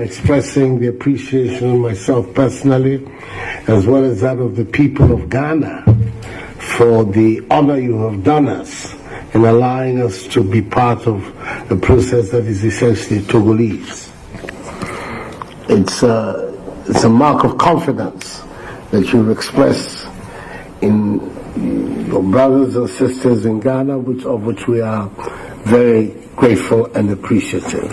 expressing the appreciation of myself personally, as well as that of the people of Ghana, for the honor you have done us in allowing us to be part of a process that is essentially Togolese. It's a mark of confidence that you've expressed in your brothers and sisters in Ghana, of which we are very grateful and appreciative.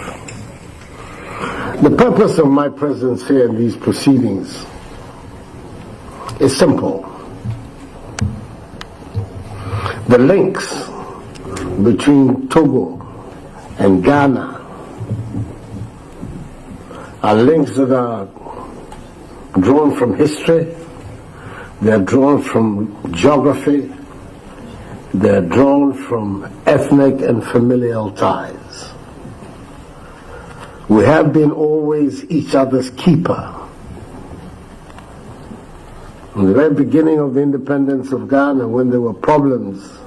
The purpose of my presence here in these proceedings is simple. The links between Togo and Ghana are links that are drawn from history, they're drawn from geography, they're drawn from ethnic and familial ties. We have been always each other's keeper. In the very beginning of the independence of Ghana, when there were problems,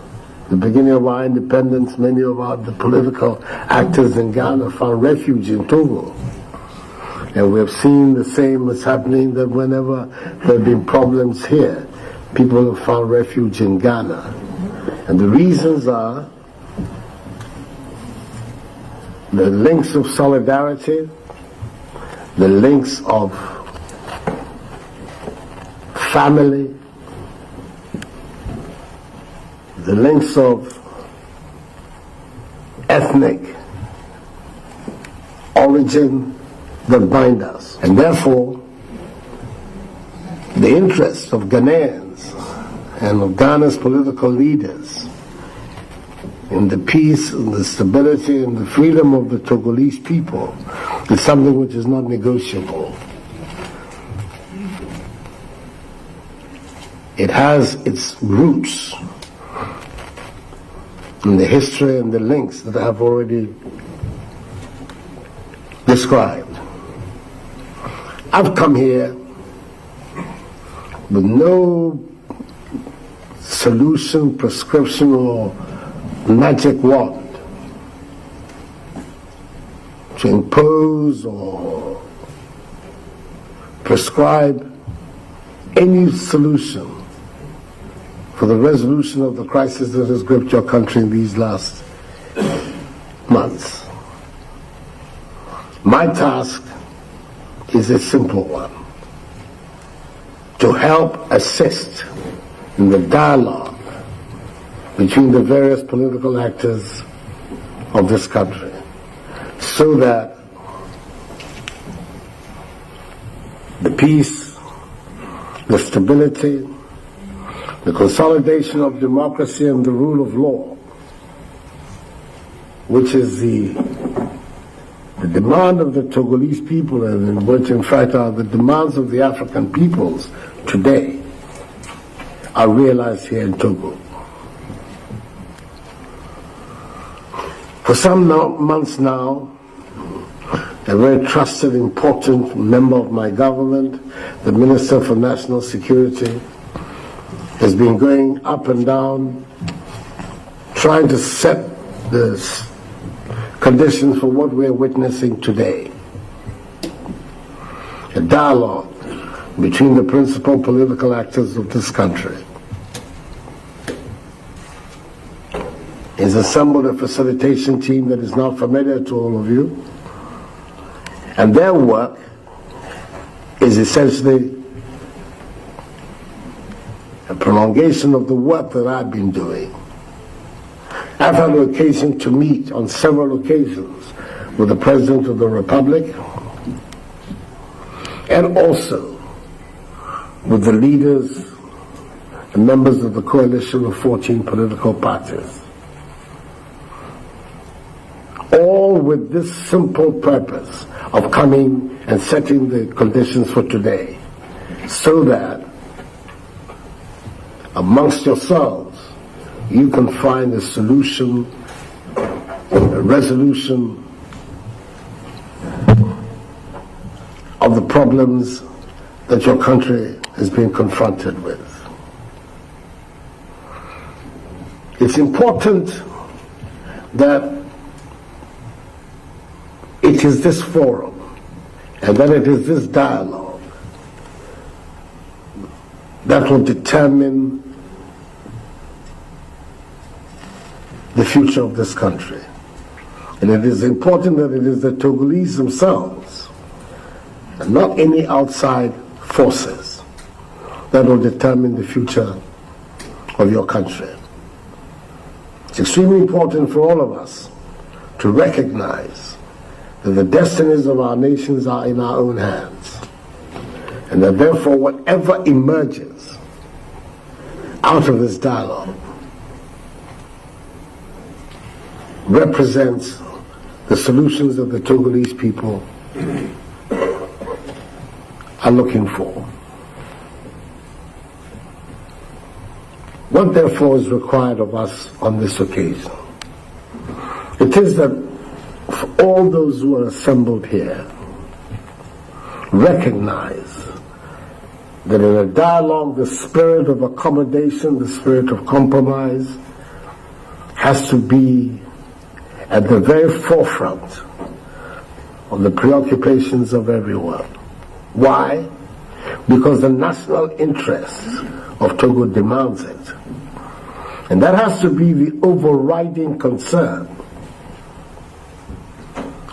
the beginning of our independence, many of the political actors in Ghana found refuge in Togo. And we have seen the same as happening, that whenever there have been problems here, people have found refuge in Ghana. And the reasons are the links of solidarity, the links of family, the links of ethnic origin that bind us. And therefore, the interests of Ghanaians and of Ghana's political leaders in the peace and the stability and the freedom of the Togolese people is something which is not negotiable. It has its roots in the history and the links that I have already described. I've come here with no solution, prescription, or magic wand to impose or prescribe any solution for the resolution of the crisis that has gripped your country in these last months. My task is a simple one: to help assist in the dialogue between the various political actors of this country, so that the peace, the stability, the consolidation of democracy and the rule of law, which is the demand of the Togolese people, and which in fact are the demands of the African peoples today, are realized here in Togo. For some months now, a very trusted, important member of my government, the Minister for National Security, has been going up and down, trying to set the conditions for what we're witnessing today. A dialogue between the principal political actors of this country. He's assembled a facilitation team that is now familiar to all of you, and their work is essentially a prolongation of the work that I've been doing. I've had an occasion to meet on several occasions with the President of the Republic and also with the leaders and members of the coalition of 14 political parties. All with this simple purpose of coming and setting the conditions for today, so that amongst yourselves you can find a solution, a resolution of the problems that your country is being confronted with. It's important that it is this forum And that it is this dialogue that will determine the future of this country. And it is important that it is the Togolese themselves, and not any outside forces, that will determine the future of your country. It's extremely important for all of us to recognize that the destinies of our nations are in our own hands, and that therefore whatever emerges out of this dialogue represents the solutions that the Togolese people are looking for. What therefore is required of us on this occasion? It is that for all those who are assembled here, recognize that in a dialogue, the spirit of accommodation, the spirit of compromise, has to be at the very forefront of the preoccupations of everyone. Why? Because the national interest of Togo demands it. And that has to be the overriding concern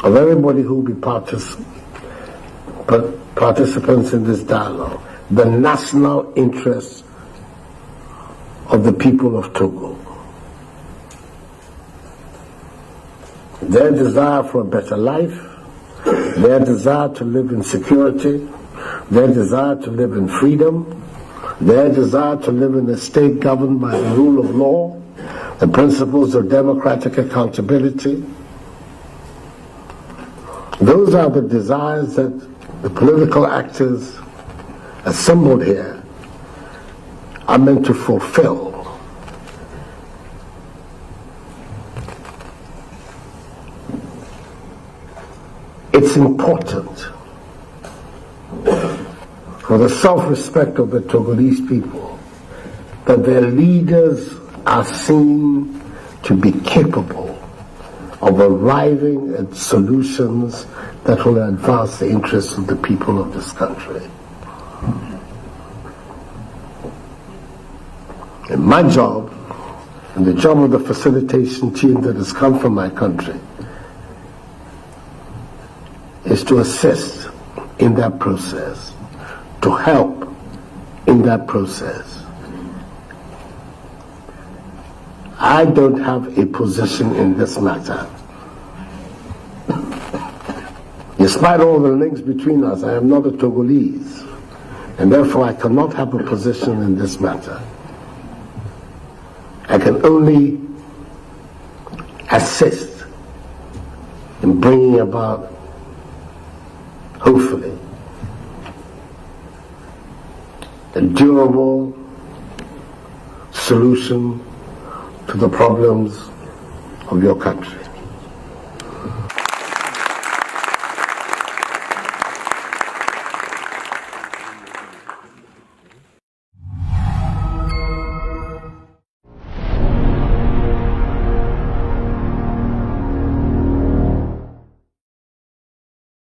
of everybody who will be participants in this dialogue. The national interest of the people of Togo. Their desire for a better life, their desire to live in security, their desire to live in freedom, their desire to live in a state governed by the rule of law, the principles of democratic accountability. Those are the desires that the political actors assembled here are meant to fulfill. It's important for the self-respect of the Togolese people that their leaders are seen to be capable of arriving at solutions that will advance the interests of the people of this country. And my job, and the job of the facilitation team that has come from my country, is to assist in that process, to help in that process. I don't have a position in this matter. Despite all the links between us, I am not a Togolese, and therefore I cannot have a position in this matter. I can only assist in bringing about, hopefully, a durable solution to the problems of your country.